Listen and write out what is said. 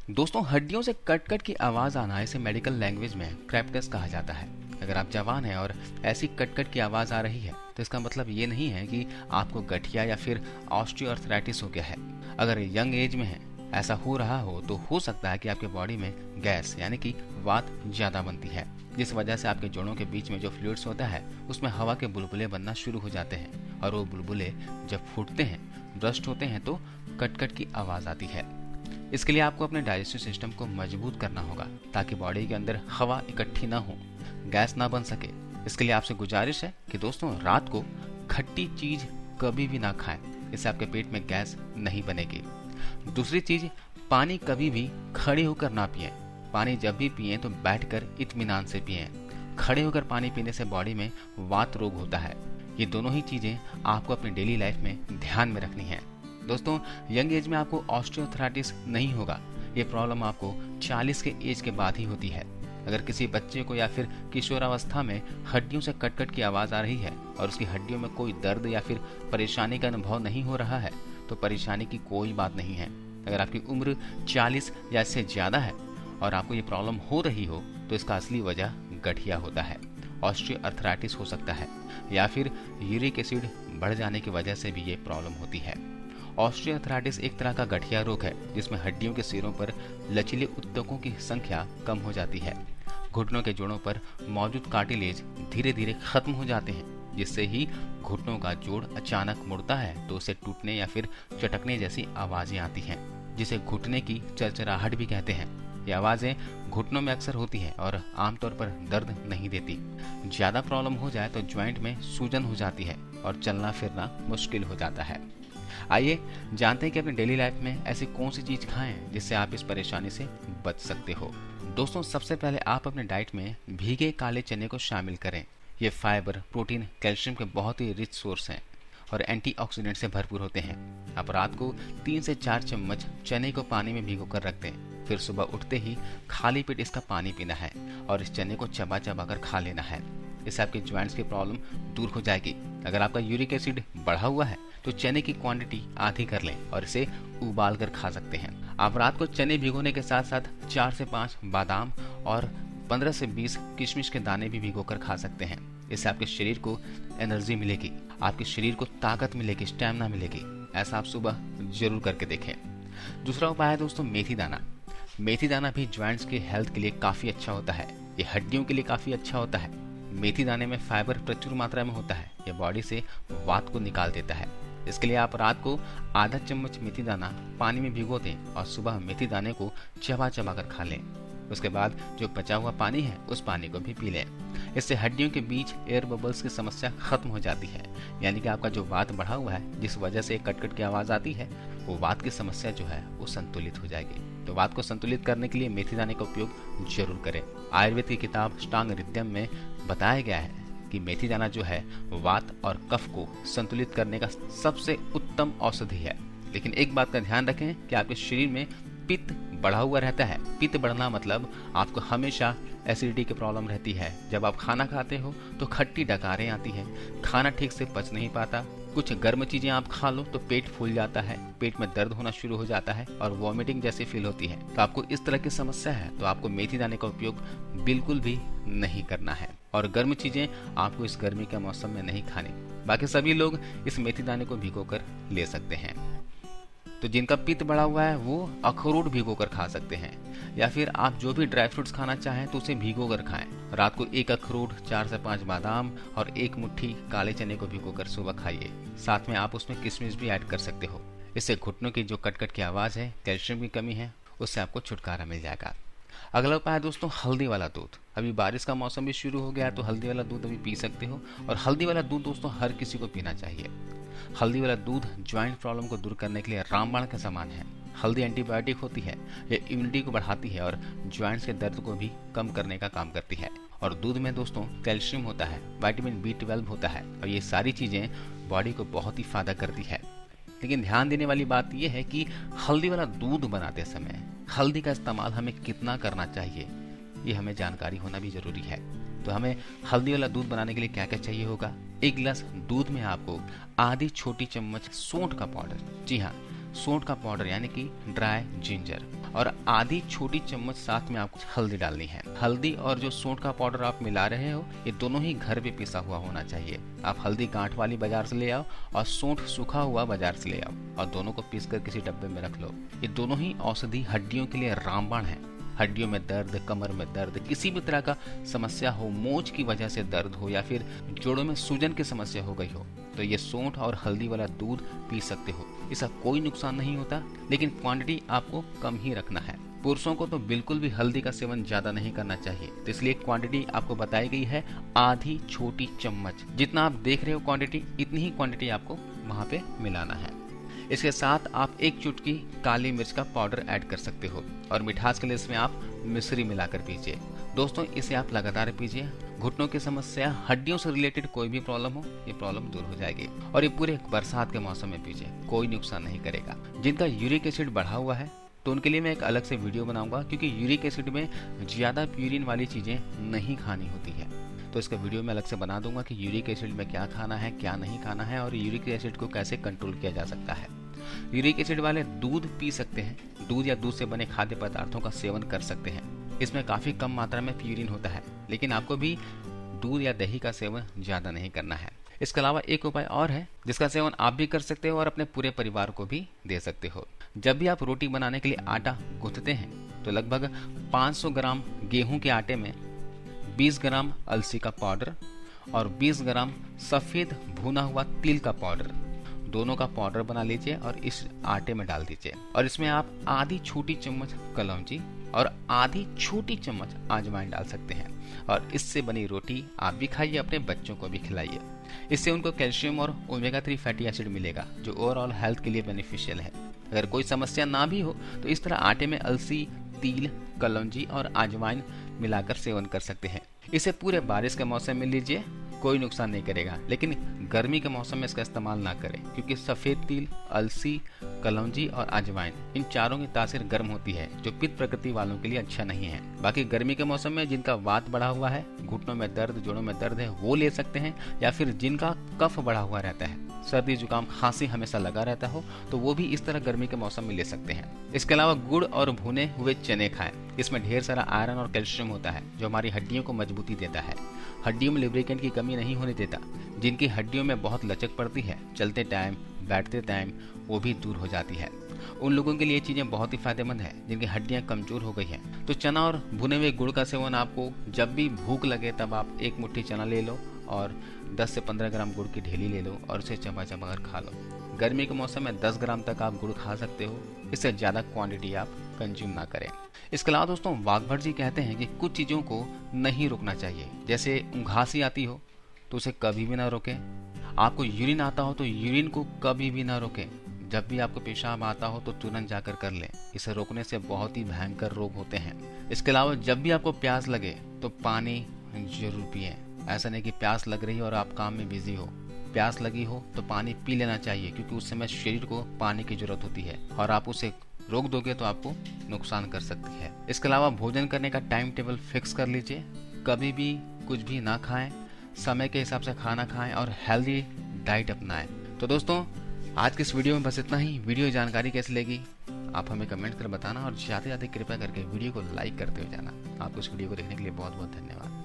दोस्तों, हड्डियों से कट कट की आवाज आना, इसे मेडिकल लैंग्वेज में क्रैप्टस कहा जाता है। अगर आप जवान हैं और ऐसी कट कट की आवाज आ रही है तो इसका मतलब ये नहीं है कि आपको गठिया या फिर ऑस्टियोआर्थराइटिस हो गया है। अगर यंग एज में है, ऐसा हो रहा हो तो हो सकता है कि आपके बॉडी में गैस यानी कि वात ज्यादा बनती है, जिस वजह से आपके जोड़ों के बीच में जो फ्लूइड्स होता है उसमें हवा के बुलबुले बनना शुरू हो जाते हैं, और वो बुलबुले जब फूटते हैं, ब्रस्ट होते हैं, तो कट कट की आवाज आती है। इसके लिए आपको अपने डाइजेस्टिव सिस्टम को मजबूत करना होगा ताकि बॉडी के अंदर हवा इकट्ठी ना हो, गैस ना बन सके। इसके लिए आपसे गुजारिश है कि दोस्तों, रात को खट्टी चीज कभी भी ना खाएं, इससे आपके पेट में गैस नहीं बनेगी। दूसरी चीज, पानी कभी भी खड़े होकर ना पिएं। पानी जब भी पिएं तो बैठकर इत्मीनान से पिएं। खड़े होकर पानी पीने से बॉडी में वात रोग होता है। ये दोनों ही चीजें आपको अपनी डेली लाइफ में ध्यान में रखनी है। दोस्तों, यंग एज में आपको ऑस्टियोआर्थराइटिस नहीं होगा। ये प्रॉब्लम आपको 40 के एज के बाद ही होती है। अगर किसी बच्चे को या फिर किशोरावस्था में हड्डियों से कट कट की आवाज आ रही है और उसकी हड्डियों में कोई दर्द या फिर परेशानी का अनुभव नहीं हो रहा है तो परेशानी की कोई बात नहीं है। अगर आपकी उम्र 40 या इससे ज्यादा है और आपको ये प्रॉब्लम हो रही हो तो इसका असली वजह गठिया होता है, ऑस्टियोआर्थराइटिस हो सकता है, या फिर यूरिक एसिड बढ़ जाने की वजह से भी ये प्रॉब्लम होती है। ऑस्टियोआर्थराइटिस एक तरह का गठिया रोग है जिसमें हड्डियों के सिरों पर लचीले ऊतकों की संख्या कम हो जाती है। घुटनों के जोड़ों पर मौजूद कार्टिलेज धीरे धीरे खत्म हो जाते हैं, जिससे ही घुटनों का जोड़ अचानक मुड़ता है तो उसे टूटने या फिर चटकने जैसी आवाजें आती हैं, जिसे घुटने की चरचराहट भी कहते हैं। ये आवाजें घुटनों में अक्सर होती हैं और आमतौर पर दर्द नहीं देती। ज्यादा प्रॉब्लम हो जाए तो ज्वाइंट में सूजन हो जाती है और चलना फिरना मुश्किल हो जाता है। आइए जानते हैं कि अपनी डेली लाइफ में ऐसी कौन सी चीज खाएं जिससे आप इस परेशानी से बच सकते हो। दोस्तों, सबसे पहले आप अपने डाइट में भीगे काले चने को शामिल करें। ये फाइबर, प्रोटीन, कैल्शियम के बहुत ही रिच सोर्स हैं और एंटीऑक्सीडेंट से भरपूर होते हैं। आप रात को 3 से 4 चम्मच चने को पानी में भिगो कर रख दें, फिर सुबह उठते ही खाली पेट इसका पानी पीना है और इस चने को चबा चबा कर खा लेना है। इससे आपके ज्वाइंट्स की प्रॉब्लम दूर हो जाएगी। अगर आपका यूरिक एसिड बढ़ा हुआ है तो चने की क्वांटिटी आधी कर लें और इसे उबाल कर खा सकते हैं। आप रात को चने भिगोने के साथ साथ 4 से 5 बादाम और 15 से 20 किशमिश के दाने भी भिगो कर खा सकते हैं। इससे आपके शरीर को एनर्जी मिलेगी, आपके शरीर को ताकत मिलेगी, स्टैमिना मिलेगी। ऐसा आप सुबह जरूर करके देखें। दूसरा उपाय है दोस्तों, मेथी दाना। मेथी दाना भी ज्वाइंट्स के हेल्थ के लिए काफी अच्छा होता है। ये हड्डियों के लिए काफी अच्छा होता है। मेथी दाने में फाइबर प्रचुर मात्रा में होता है। यह बॉडी से वात को निकाल देता है। इसके लिए आप रात को आधा चम्मच मेथी दाना पानी में भिगो दें और सुबह मेथी दाने को चबा चबा कर खा लें। उसके बाद जो बचा हुआ पानी है उस पानी को भी पी लें। इससे हड्डियों के बीच एयर बबल्स की समस्या खत्म हो जाती है। यानी कि आपका जो वात बढ़ा हुआ है, जिस वजह से कटकट की आवाज आती है, वो वात की समस्या जो है वो संतुलित हो जाएगी। तो वात को संतुलित करने के लिए मेथी दाने का उपयोग जरूर करें। आयुर्वेद की किताब अष्टांग हृदयम में बताया गया है कि मेथी दाना जो है वात और कफ को संतुलित करने का सबसे उत्तम औषधि है। लेकिन एक बात का ध्यान रखें कि आपके शरीर में पित्त बढ़ा हुआ रहता है। पित्त बढ़ना मतलब आपको हमेशा एसिडिटी की प्रॉब्लम रहती है। जब आप खाना खाते हो तो खट्टी डकारें आती हैं, खाना ठीक से पच नहीं पाता, कुछ गर्म चीजें आप खा लो तो पेट फूल जाता है, पेट में दर्द होना शुरू हो जाता है और वॉमिटिंग जैसी फील होती है। तो आपको इस तरह की समस्या है तो आपको मेथी दाने का उपयोग बिल्कुल भी नहीं करना है और गर्म चीजें आपको इस गर्मी के मौसम में नहीं खानी। बाकी सभी लोग इस मेथी दाने को भिगोकर ले सकते हैं। तो जिनका पित्त बढ़ा हुआ है वो अखरोट भिगो कर खा सकते हैं, या फिर आप जो भी ड्राई फ्रूट्स खाना चाहें तो उसे भिगो कर खाएं। रात को 1 अखरोट, 4 से 5 बादाम और 1 मुट्ठी काले चने को भिगो कर सुबह खाइए। साथ में आप उसमें किशमिश भी ऐड कर सकते हो। इससे घुटनों की जो कटकट की आवाज है, कैल्शियम की कमी है, उससे आपको छुटकारा मिल जाएगा। अगला उपाय है दोस्तों, हल्दी वाला दूध। अभी बारिश का मौसम भी शुरू हो गया है तो हल्दी वाला दूध अभी पी सकते हो। और हल्दी वाला दूध दोस्तों हर किसी को पीना चाहिए। हल्दी वाला दूध ज्वाइंट प्रॉब्लम को दूर करने के लिए रामबाण के समान है। हल्दी एंटीबायोटिक होती है, ये इम्यूनिटी को बढ़ाती है और ज्वाइंट्स के दर्द को भी कम करने का काम करती है। और दूध में दोस्तों कैल्शियम होता है, विटामिन B12 होता है और ये सारी चीजें बॉडी को बहुत ही फायदा करती है। लेकिन ध्यान देने वाली बात यह है कि हल्दी वाला दूध बनाते समय हल्दी का इस्तेमाल हमें कितना करना चाहिए, ये हमें जानकारी होना भी जरूरी है। तो हमें हल्दी वाला दूध बनाने के लिए क्या क्या चाहिए होगा। 1 गिलास दूध में आपको आधी छोटी चम्मच सौंठ का पाउडर, जी हाँ सोंठ का पाउडर यानी कि ड्राई जिंजर और आधी छोटी चम्मच साथ में आपको हल्दी डालनी है। हल्दी और जो सोंठ का पाउडर आप मिला रहे हो ये दोनों ही घर पे पिसा हुआ होना चाहिए। आप हल्दी गांठ वाली बाजार से ले आओ और सोंठ सूखा हुआ बाजार से ले आओ और दोनों को पीसकर किसी डब्बे में रख लो। ये दोनों ही औषधि हड्डियों के लिए रामबाण है। हड्डियों में दर्द, कमर में दर्द, किसी भी तरह का समस्या हो, मोच की वजह से दर्द हो या फिर जोड़ों में सूजन की समस्या हो गई हो, तो ये सोंठ और हल्दी वाला दूध पी सकते हो। इसका कोई नुकसान नहीं होता, लेकिन क्वांटिटी आपको कम ही रखना है। पुरुषों को तो बिल्कुल भी हल्दी का सेवन ज्यादा नहीं करना चाहिए, तो इसलिए क्वांटिटी आपको बताई गई है आधी छोटी चम्मच। जितना आप देख रहे हो क्वांटिटी, इतनी ही क्वांटिटी आपको वहाँ पे मिलाना है। इसके साथ आप एक चुटकी काली मिर्च का पाउडर ऐड कर सकते हो और मिठास के लिए इसमें आप मिश्री मिलाकर पीजिए। दोस्तों इसे आप लगातार पीजिए। घुटनों की समस्या, हड्डियों से रिलेटेड कोई भी प्रॉब्लम हो, ये प्रॉब्लम दूर हो जाएगी। और ये पूरे बरसात के मौसम में पीजिए, कोई नुकसान नहीं करेगा। जिनका यूरिक एसिड बढ़ा हुआ है तो उनके लिए मैं एक अलग से वीडियो बनाऊंगा, क्योंकि यूरिक एसिड में ज्यादा प्यूरिन वाली चीजें नहीं खानी होती है। तो इसका वीडियो मैं अलग से बना दूंगा कि यूरिक एसिड में क्या खाना है, क्या नहीं खाना है और यूरिक एसिड को कैसे कंट्रोल किया जा सकता है। यूरिक एसिड वाले दूध पी सकते हैं, दूध या दूध से बने खाद्य पदार्थों का सेवन कर सकते हैं। इसमें काफी कम मात्रा में प्यूरिन होता है, लेकिन आपको भी दूध या दही का सेवन ज्यादा नहीं करना है। इसके अलावा एक उपाय और है जिसका सेवन आप भी कर सकते हो और अपने पूरे परिवार को भी दे सकते हो। जब भी आप रोटी बनाने के लिए आटा गूंथते हैं तो लगभग 500 ग्राम गेहूं के आटे में 20 ग्राम अलसी का पाउडर और 20 ग्राम सफेद भुना हुआ तिल का पाउडर, दोनों का पाउडर बना लीजिए और इस आटे में डाल दीजिए। और इसमें आप आधी छोटी चम्मच कलौंजी और आधी छोटी चम्मच अजवाइन डाल सकते हैं और इससे बनी रोटी आप भी खाइए, अपने बच्चों को भी खिलाइए। इससे उनको कैल्शियम और ओमेगा 3 फैटी एसिड मिलेगा जो ओवरऑल हेल्थ के लिए बेनिफिशियल है। अगर कोई समस्या ना भी हो तो इस तरह आटे में अलसी, तिल, कलौंजी और अजवाइन मिलाकर सेवन कर सकते हैं। इसे पूरे बारिश के मौसम में लीजिए, कोई नुकसान नहीं करेगा। लेकिन गर्मी के मौसम में इसका इस्तेमाल ना करें, क्योंकि सफेद तिल, अलसी, कलौंजी और अजवाइन इन चारों की तासीर गर्म होती है जो पित्त प्रकृति वालों के लिए अच्छा नहीं है। बाकी गर्मी के मौसम में जिनका वात बढ़ा हुआ है, घुटनों में दर्द, जोड़ों में दर्द है, वो ले सकते हैं, या फिर जिनका कफ बढ़ा हुआ रहता है, सर्दी जुकाम खांसी हमेशा लगा रहता हो, तो वो भी इस तरह गर्मी के मौसम में ले सकते हैं। इसके अलावा गुड़ और भुने हुए चने खाएं। इसमें ढेर सारा आयरन और कैल्शियम होता है जो हमारी हड्डियों को मजबूती देता है, हड्डियों में लुब्रिकेंट की कमी नहीं होने देता। जिनकी हड्डियों में बहुत लचक पड़ती है, चलते टाइम, बैठते टाइम, वो भी दूर हो जाती है। उन लोगों के लिए चीजें बहुत ही फायदेमंद है जिनकी हड्डियां कमजोर हो गई हैं। तो चना और भुने हुए गुड़ का सेवन आपको जब भी भूख लगे तब आप एक मुट्ठी चना ले लो और 10 से 15 ग्राम गुड़ की ढेली ले लो और उसे चबा चबा कर खा लो। गर्मी के मौसम में 10 ग्राम तक आप गुड़ खा सकते हो, इससे ज्यादा क्वांटिटी आप कंज्यूम ना करें। इसके अलावा दोस्तों वाघभट जी कहते हैं कि कुछ चीजों को नहीं रोकना चाहिए। जैसे उंघासी आती हो तो उसे कभी भी ना रोकें। आपको यूरिन आता हो तो यूरिन को कभी भी ना रोकें। जब भी आपको पेशाब आता हो तो तुरंत जाकर कर लें। इसे रोकने से बहुत ही भयंकर रोग होते हैं। इसके अलावा जब भी आपको प्यास लगे तो पानी जरूर पिएं। ऐसा नहीं कि प्यास लग रही हो और आप काम में बिजी हो। प्यास लगी हो तो पानी पी लेना चाहिए, क्योंकि उस समय शरीर को पानी की जरूरत होती है और आप उसे रोक दोगे तो आपको नुकसान कर सकती है। इसके अलावा भोजन करने का टाइम टेबल फिक्स कर लीजिए। कभी भी कुछ भी ना खाएं, समय के हिसाब से खाना खाएं और हेल्दी डाइट अपनाएं। तो दोस्तों आज के इस वीडियो में बस इतना ही। वीडियो जानकारी कैसी लगी आप हमें कमेंट कर बताना और ज़्यादा से ज़्यादा कृपया करके वीडियो को लाइक करते हुए जाना। आपको इस वीडियो को देखने के लिए बहुत बहुत धन्यवाद।